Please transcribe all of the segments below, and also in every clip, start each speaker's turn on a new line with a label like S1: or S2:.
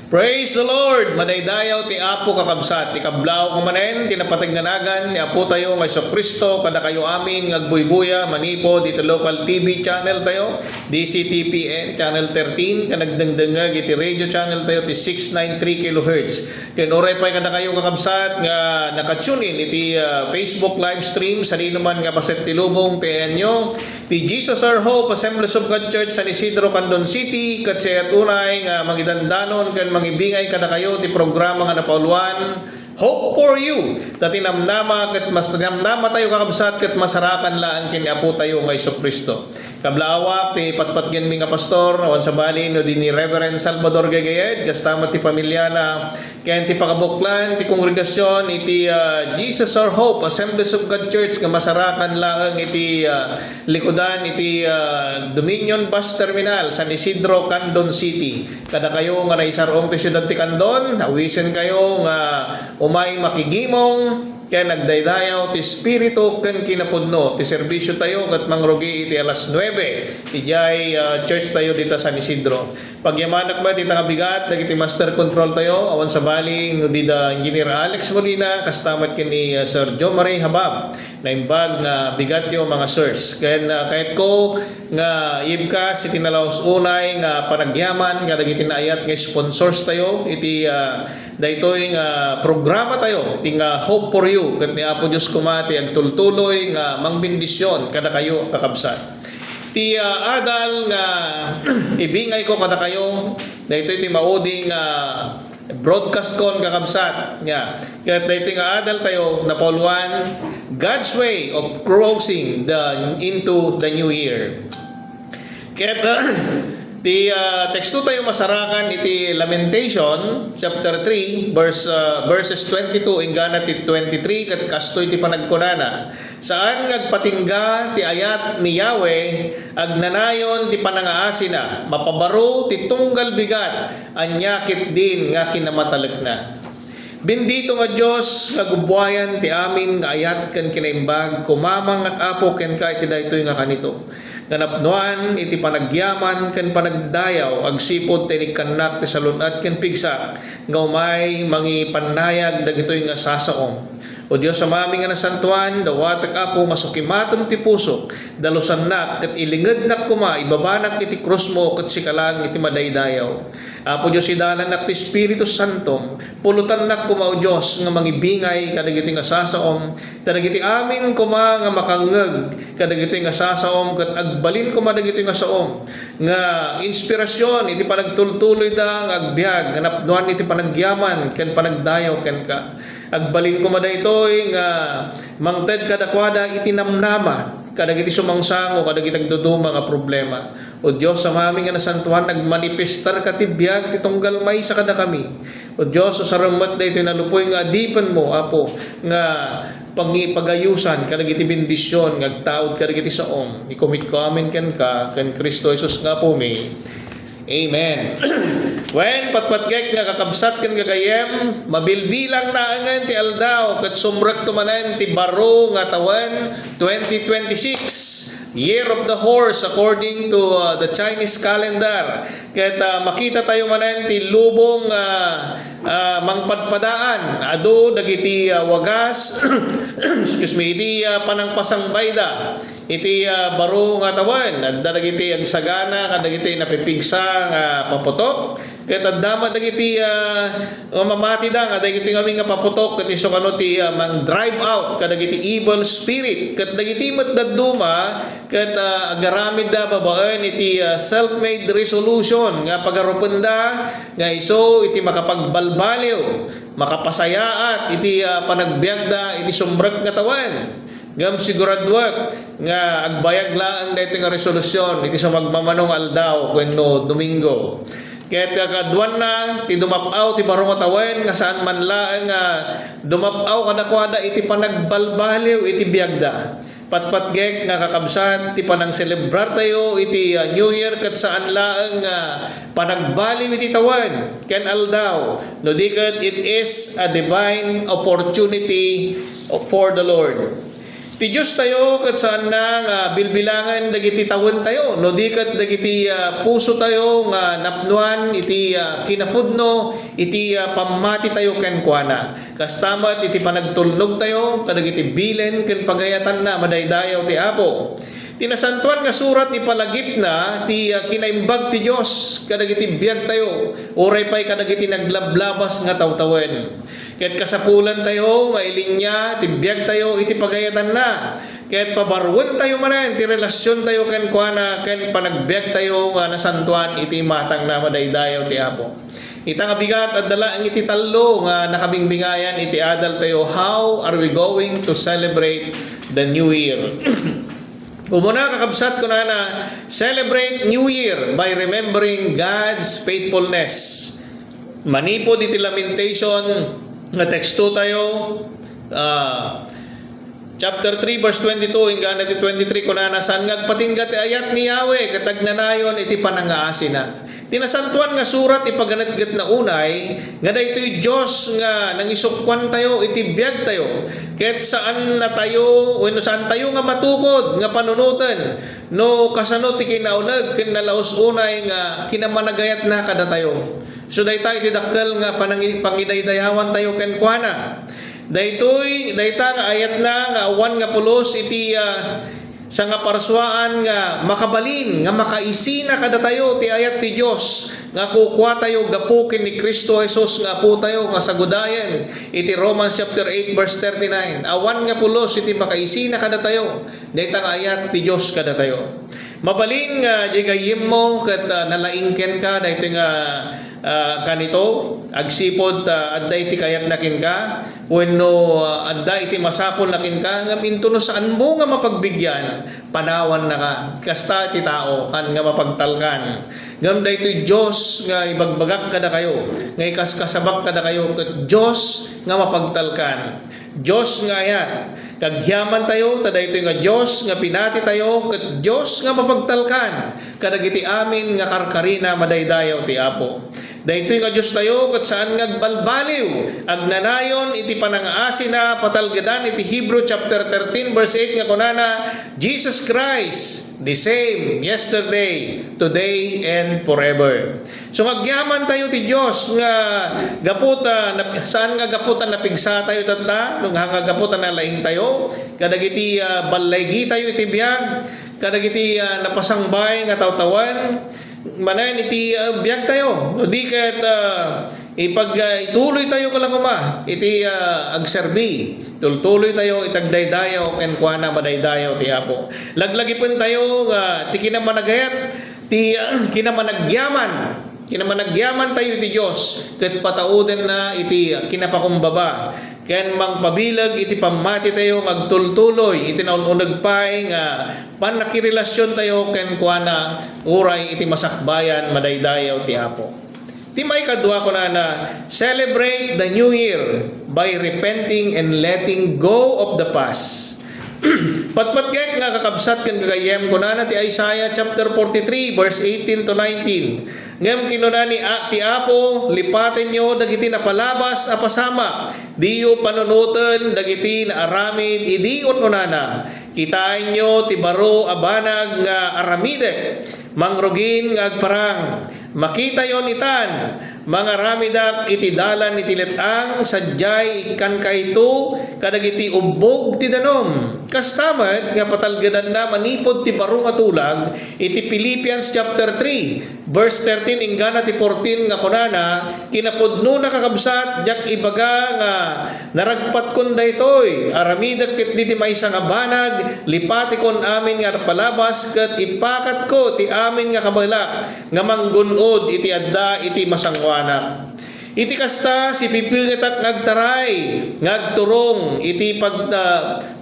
S1: Praise the Lord! Madaydayaw ti Apo kakabsat, ti kablaw kumanen, ti napatinganagan, ni Apo tayo ng Iso Kristo, kada kayo amin, ngagbuybuya, manipo, dito local TV channel tayo, DCTPN, channel 13, kanagdangdangag, iti radio channel tayo, ti 693 kHz. Kinuray pa kada kayo kakabsat, nga nakatune in, iti Facebook live stream, sa naman nga paset ti lubong, ti anyo, ti Jesus Our Hope, Assemblies of God Church, San Isidro, Candon City, katsayat unay, nga magidandanon, kan mangibingay kada kayo ti programa nga napauluan Hope for You. Dati namnama ket mas namnama tayo kakabsat ket masarakan laan ken Apo tayo nga Iso Kristo. Kablawak ti patpatgen mi nga pastor awan sa bali no dinhi Reverend Salvador Gagayed kastamat ti pamilya na ken ti pakabuklan ti kongregasyon iti Jesus Our Hope Assemblies of God Church nga masarakan laan iti likodan iti Dominion Bus Terminal San Isidro, Candon City. Kada kayo nga naisarong ti siyudad ti Candon, awisen kayo nga umay makigimong kaya nagdaydayaw ti Espiritu ken kinapudno ti serbisyo tayo ket mangrugi iti alas 9 ti jay church tayo dito sa San Isidro. Pagyamanak ba ti bigat dagiti master control tayo awan sa bali no dida Engineer Alex Molina kastamat ken ni Sir Joe Marie Habab na imbag nga bigat yo mga sirs. Ken kahit ko nga ibkas iti nalaos unay nga panagyaman nga dagiti naayat nga sponsors tayo iti daytoy nga programa tayo iti nga Hope for You ket ni Apo Dios kumati ang tultuloy nga mangbendisyon kada kayo kakabsat. Ti adal nga ibingay ko kada kayo daytoy ti mauding broadcast kon kakabsat nga ket daytoy nga adal tayo napolwan God's way of crossing into the new year. Ket ti teksto tayo masarakan iti Lamentation chapter 3 verses 22 ingana ti 23 ket kastoy ti panagkunana saan ngagpatingga ti ayat ni Yahweh agnanayon ti panangaasina mapabaro ti tunggal bigat anyakit din nga kinamatalek na. Bendito nga Dios nga gubwayan ti amin nga ayat ken kinaimbag kumamang nga Apo ken ka iti daytoy nga kanito. Ganapnuan iti panagyaman ken panagdayaw agsipod ti kannak ti salunat ken pigsa nga umay mangipanayag dagitoy nga sasaom. O Dios amami nga nasantuan dawatag Apo masukimaton ti puso dalusan nak ket ilinged nak kuma ibabanak iti krus mo ket sikalang iti madaydayaw. Apo Dios idalan nak ti Espiritu Santo pulutan nak kuma o Dios nga mangibingay kadagiti nga sasaom kadagiti amin kuma nga makangeg kadagiti nga sasaom ket agbalin kuma dagiti nga saom nga inspirasyon iti panagtultuloy da nga agbiag nga napnuan iti panagyaman ken panagdayaw ken ka agbalin kuma daytoy nga mangted kadakwada iti namnama kadagiti sumangsango kadagiti agduduma nga problema. O Dios sa mami nga nasantuhan nagmanifestar ka ti biag ti tunggal may sa kada kami. O Dios sa saramat daytoy nalupoy nga adipan mo Apo nga pagayusan kadagiti bendisyon nga agtaod kadagiti saom. I-commit ko amin ken ka ken Kristo Jesus nga po mi. Amen. When patpatgek nga kakabsat ken gagayem mabilbilang naangan ti aldaw ket sumrek tumanen ti baro nga tawen 2026 Year of the Horse according to the Chinese calendar. Ket makita tayo manen ti lubong mangpadpadaan adu dagiti wagas excuse me iti panangpasang bayda iti baro nga tawen adda dagiti agsagana kadagiti napipigsa nga paputok ket addama dagiti mamati da nga dagiti ngami nga paputok ket isu kano ti mang drive out kadagiti evil spirit ket dagiti met dadduma ket agaramid da babaen iti self-made resolution nga pagarupenda nga iso iti makapagbalbaliw makapasayaat iti panagbiagda iti sumrek nga tawen gam siguradwak nga agbayag laang daytoy nga resolusyon iti sa magmamanong aldaw wenno Domingo. Ket kaduan na ti dumapaw ti baro nga tawen nga saan man laeng nga dumapaw kadakwada iti panagbalbaliw iti biagda. Patpatgek nga kakabsat ti panang celebrar tayo iti New Year ket saan laeng nga panagbaliw iti tawen ken aldaw. No diket it is a divine opportunity for the Lord. Ti Diyos tayo kat saan na nga bilbilangan dagiti tawon tayo no di kat dagiti puso tayo nga napnuan iti kinapudno iti pamati tayo ken kuana kastamat iti panagtulnog tayo kadagiti bilen ken pagayatan na madaydayaw ti Apo. Tinasantuan nga surat ipalagip na ti kinaimbag ti Dios kadagiti biag tayo oray pay kadagiti naglablabas nga tawtawen ket kasapulan tayo nga ilinya ti biag tayo iti pagayatan na ket pabarwen tayo manen ti relasyon tayo ken kuana ken panagbiag tayo nga nasantuan iti matang na madaydayaw ti Apo. Ita nga bigat at dala ang iti tallo nga nakabingbingayan iti adal tayo, how are we going to celebrate the new year? Umuna kakabsat ko na celebrate New Year by remembering God's faithfulness. Manipod iti lamentation nga teksto tayo chapter 3 verse 22 hingga iti 23 kunana saan ngagpatingga ti ayat ni Yahweh katagnanayon iti panangaasi na. Tinasantuan nga surat ipaganatgat na unay nga daytoy Dios nga nangisukwan tayo iti biag tayo ket saan na tayo wenno saan tayo nga matukod nga panunutan no kasano ti kinauneg ken nalaos unay nga kinamanagayat na kada tayo. So dayta iti dakkel nga pangidaydayawan tayo ken kuana. Daytoy dayta nga ayat na nga awan nga pulos iti sa nga parswaan nga makabalin nga makaisina kada tayo ti ayat ti Dios nga kukwa tayo gapukin ni Kristo Jesus nga apo tayo nga sagudayan iti Romans chapter 8 verse 39 awan nga pulos iti makaisina kada tayo dayta nga ayat ti Dios kada tayo mabalin nga di gayem mo ket nalaingken ka daytoy nga kanito agsipod adda iti kayat nakin ka wenno adda iti masapol nakin ka ngam intuno saan mo nga mapagbigyan panawan na ka kasta iti tao kan nga mapagtalkan ngam daytoy Dios nga ibagbagak kada kayo nga ikaskasabak kada kayo ket Dios nga mapagtalkan Dios nga ayat kagyaman tayo ta daytoy nga Dios nga pinati tayo ket Dios nga mapagtalkan kadagiti amin nga karkarina madaydayaw ti Apo. Daytoy nga Dios tayo ket saan ngagbalbaliw agnanayon iti panangaasi na patalgedan iti Hebrew chapter 13 verse 8 nga kunana Jesus Christ the same yesterday today and forever. So magyaman tayo ti Dios nga gaputa saan nga gaputan napigsa tayo tata nung nga gaputan na laing tayo kadagiti ballaygi tayo iti biag kadagiti napasangbay nga tawtawan manan iti biag tayo no di ket ituloy tayo kalaguma iti agserbi tultuloy tayo itagdaydayaw ken kuana madaydayaw ti Apo laglagipon tayo ti kinamanagayat ti kinamanagyaman tayo iti Dios ket patauden na iti kinapakumbaba ken mangpabilag iti pamati tayo agtultuloy iti naununeg pay nga panakirelasyon tayo ken kuana uray iti masakbayan madaydayaw ti Apo. Ti may kadua ko na celebrate the new year by repenting and letting go of the past. Patpatgek nga kakabsat ken gagayem ko na ti Isaiah chapter 43 verse 18 to 19. Ngem kinunani ti Apo lipaten nyo dagiti napalabas a pasama diyo panunuten dagiti naaramid idion unana kitain nyo ti baro a banag nga aramide mangrugin nga agparang makita yon itan mga ramidak iti dalan iti letang sadyay ikan kaito kadagiti ubbog ti danom kastamet nga patalgedan na manipod ti baro nga tulag iti Philippians chapter 3 verse 13 ingana ti 14 nga kunana kinapudno na kakabsat jak ibaga nga naragpat kon daytoy aramidak ket diti maysa nga banag lipati kon amin nga palabas ket ipakat ko ti amin nga kabalak nga manggunod iti adda iti masangwanak. Iti kasta si pipigetak ngagtaray ngagturong iti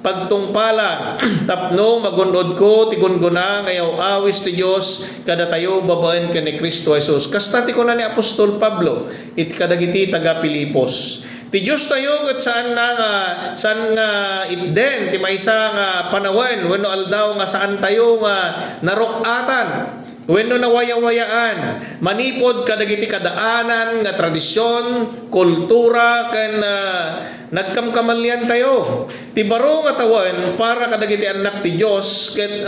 S1: pagtungpala tapno magunod ko ti gunguna ngayaw awis ti Dios kada tayo babaen ken ni Kristo Jesus. Kasta ti kunan ni Apostol Pablo iti kadagiti taga Pilipos. Ti Diyos tayo kat saan nga itden ti maysa nga panawen wenno aldaw nga saan tayo nga narukatan wenno nawaya-wayaan manipod kadagiti kadaanan nga tradisyon kultura ken nagkamkamalyan tayo ti baro nga tawen para kadagiti anak ti Dios ket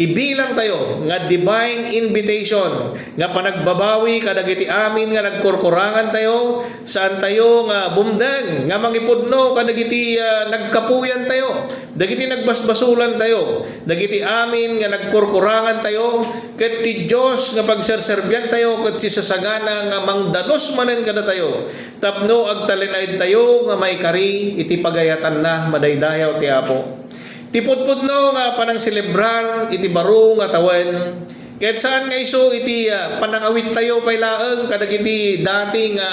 S1: ibilang tayo nga divine invitation nga panagbabawi kadagiti amin nga nagkurkurangan tayo saan tayo nga bumdeng nga mangipudno kadagiti nagkapuyan tayo dagiti nagbasbasulan tayo dagiti amin nga nagkurkurangan tayo ket ti Dios nga pagserserbyan tayo ket sisasagana nga mangdanos manen kada tayo tapno agtalinaid tayo nga may kari iti pagayatan na madaydayaw ti Apo ti pudpudno nga panang selebrar iti baro nga tawen ket saan nga iso iti panangawit tayo paylaeng kadagiti dati nga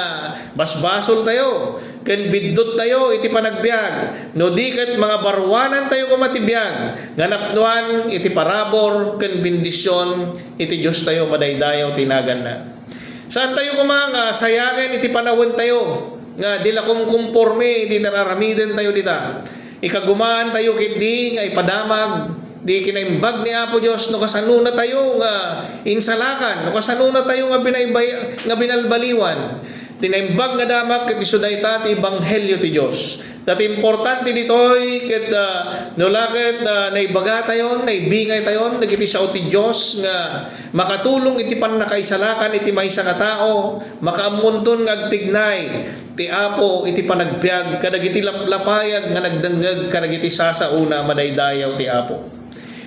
S1: basbasol tayo ken biddot tayo iti panagbiag no di ket mga barwanan tayo kumatibiyag nga napnuan iti parabor ken bendisyon iti Dios tayo madaydayaw tinagan na saan tayo nga sayangen iti panawon tayo nga dila kumporme di nararamiden tayo dita ikagumaan tayo ket di nga ipadamag di kinaimbag ni Apo Dios no kasano na tayo nga insalakan no kasano na tayo nga binalbaliwan tinaimbag nga damak ket isu dayta ti ebanghelyo ti Dios dati importante ditoy ket no laket naibaga tayon naibingay tayon dagiti sao ti Dios nga makatulong iti pannakaisalakan iti maysa nga tao makaammonton nga agtignay ti Apo iti panagbiag kadagiti lapayag nga nagdengeg kadagiti sasauna madaydayaw ti Apo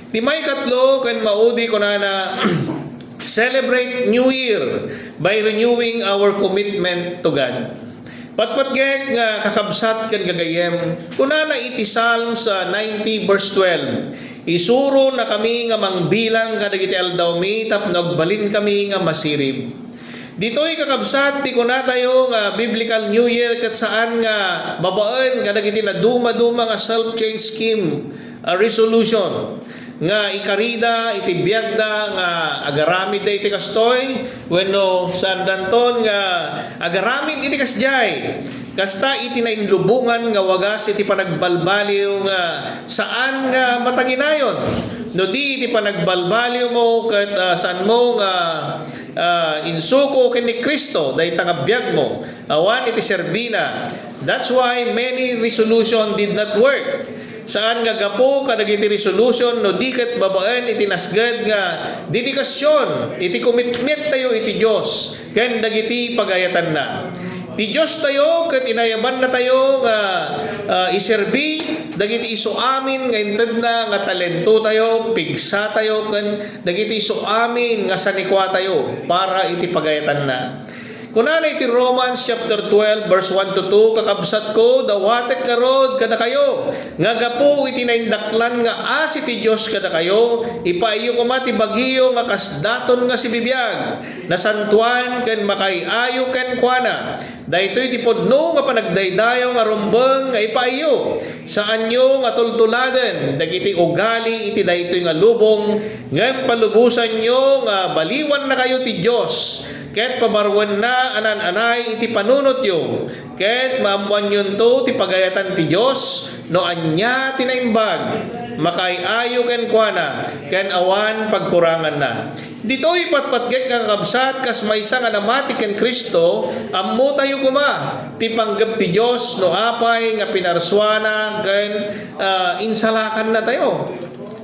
S1: ti may katlo ken maudi kunana celebrate New Year by renewing our commitment to God. Patpatgek nga kakabsat ken gagayem kunana iti Psalms 90 verse 12 isuro na kami nga mangbilang kadagiti aldaw mi tapno agbalin kami nga masirib. Ditoy kakabsat ti kuna tayo nga biblical New Year ket saan nga babaen kadagiti na duma-duma nga self-change scheme resolution nga ikarida iti biagda nga agaramid da iti kastoy wenno saan danton nga agaramid iti kasjay kasta iti nainlubungan nga wagas iti panagbalbaliw nga saan nga mataginayon no di iti panagbalbaliw mo ket saan mo nga insuko ken ni Kristo dayta nga biag mo awan iti serbina that's why many resolution did not work saan nga gapo kadagiti resolution no di ket babaen iti nasged nga dedikasyon iti commitment tayo iti Dios ken dagiti pagayatan na ti Dios tayo ket inayaban na tayo nga iserbi dagiti isu amin nga inted na nga talento tayo pigsa tayo ken dagiti isu amin nga sanikwa tayo para iti pagayatan na kunana iti Romans chapter 12 verse 1 to 2 kakabsat ko dawatek nga rod kada kayo nga gapo iti naindaklan nga asi ti Dios kada kayo ipaiyo kuma ti bagiyo nga kasdaton nga si bibiyag nasantuan ken makay-ayo ken kuana daytoy ti pudno nga panagdaydayaw nga rumbeng nga ipaiyo saan nyo nga tultuladen dagiti ugali iti daytoy nga lubong ngem palubusan nyo nga baliwan na kayo ti Dios ket pabarwan na anan-anay iti panunot yo ket maamuan yun to ti pagayatan ti Dios no anya tinaimbag makay-ayo ken kuana ken awan pagkurangan na ditoy patpatgek nga kabsat kas maysa nga namati ken Kristo ammo tayo kuma ti panggep ti Dios no apay nga pinarswana ken insalakan na tayo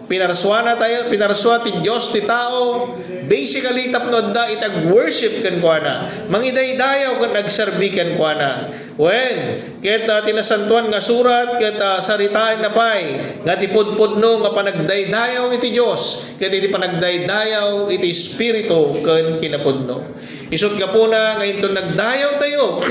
S1: pinarswa ti Dios ti tao basically tapno da itag worship ken kuana mangidaydayaw ken agserbi ken kuana wen ket tinasantuan nga surat ket saritaan na pay nga ti pudpudno nga panagdaydayaw iti Dios ket iti panagdaydayaw iti espiritu ken kinapudno isut gapuna nga inton nagdayaw tayo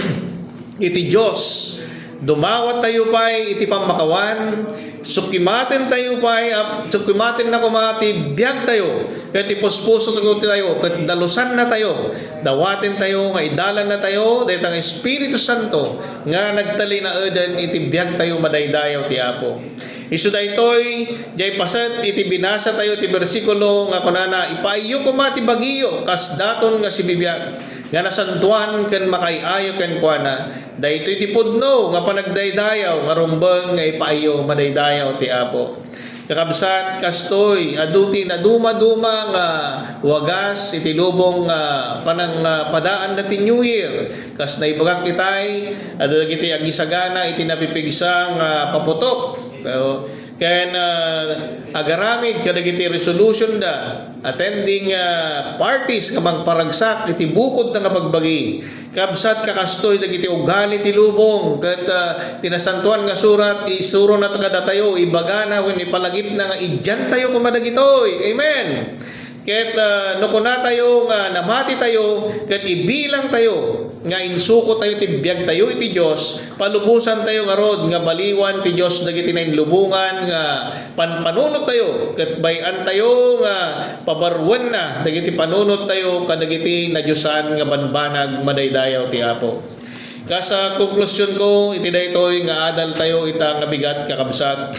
S1: iti Dios dumawat tayo pa'y iti pamakawan, sukimatin tayo pa'y, sukimatin na kumati, biyag tayo, kat ipuspuso tayo, kat dalusan na tayo, dawatin tayo, nga idalan na tayo, dahil ang Espiritu Santo, nga nagtali na eden, iti biyag tayo madaydayaw ti Apo. Isu daytoy, jay pasat, iti binasa tayo, ti bersikulo, nga kunana, ipaiyo kumati bagiyo, kas daton nga si bibiyag, nga nasantuan ken makaiayo ken kuana, daytoy ti pudno, nga panagdaydayaw, nga rumbeng, nga ipaiyo madaydayaw ti Apo. Kakabsat kastoy aduti na duma-duma nga wagas iti lubong panang padaan na ti New Year kas naibagak itay adagiti agisagana iti napipigsa nga paputok ken agaramid kadagiti resolution da attending parties kamang paragsak iti bukod nga pagbagi kabsat kakastoy dagiti ugali ti lubong ket tinasantuan nga surat isuro na kada tayo ibagana wenno ipalagip na nga idyan tayo kumadagitoy amen ket no kuna tayo nga namati tayo ket ibilang tayo nga insuko tayo ti biag tayo iti Dios palubusan tayo nga rod nga baliwan ti Dios dagiti nainlubungan nga panpanunot tayo ket bayan tayo nga pabarwen na dagiti panunot tayo kadagiti na Diosan nga banbanag madaydayaw ti Apo. Kasa konklusyon ko iti daytoy nga adal tayo ita nga bigat kakabsat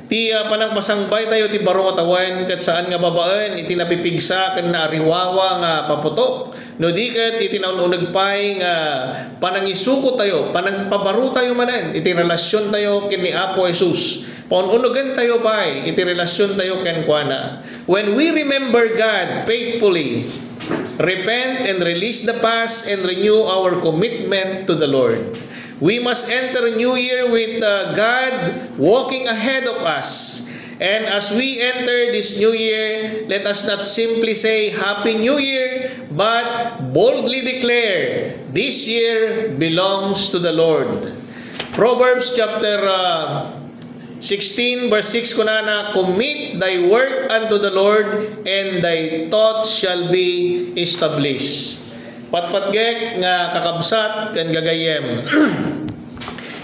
S1: ti panang pasangbay tayo ti baro nga tawen ket saan nga babaen iti napipigsa ken naariwawa nga paputok no di ket iti naununeg pay nga panangisuko tayo panangpabaro tayo manen iti relasyon tayo ken ni Apo Jesus paununugan tayo pay iti relasyon tayo ken kuana when we remember God faithfully repent and release the past and renew our commitment to the Lord. We must enter a new year with God walking ahead of us. And as we enter this new year, let us not simply say Happy New Year, but boldly declare this year belongs to the Lord. Proverbs chapter 16 verse 6 kunana, commit thy work unto the Lord and thy thoughts shall be established. Patpatgek nga kakabsat ken gagayem.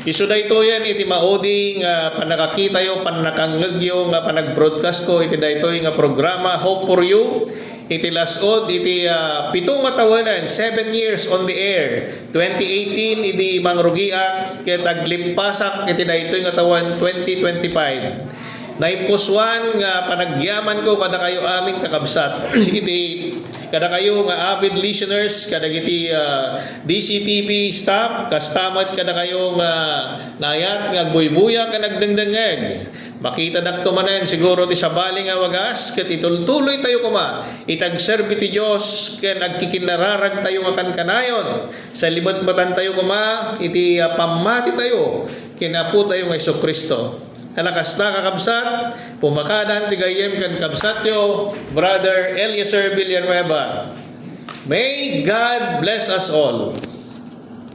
S1: Isu daytoyen iti maudi nga panakakita yo panakangegyo nga panag-broadcast ko iti daytoy nga programa Hope for You. Iti lasod iti 7 nga tawenan 7 years on the air 2018 iti mangrugiak ket aglimpasak iti daytoy nga tawen 2025 naimpusuan nga panagyaman ko kada kayo aming kakabsat iti kada kayo nga avid listeners kada iti DCTV staff kastamat kada kayo nga nayat nga buybuya ka nagdengdengeg makita nakto manen siguro ti sabali nga wagas ket itultuloy tayo kuma itagserbi ti Dios ken agkikinararag tayo nga kankanayon sa libot-batan tayo kuma iti pamati tayo kinapu tayo nga Jesucristo. Alakas na kakabsat, pumakadan tigayem kan kabsatyo, Brother Eliezer Villanueva. May God bless us all.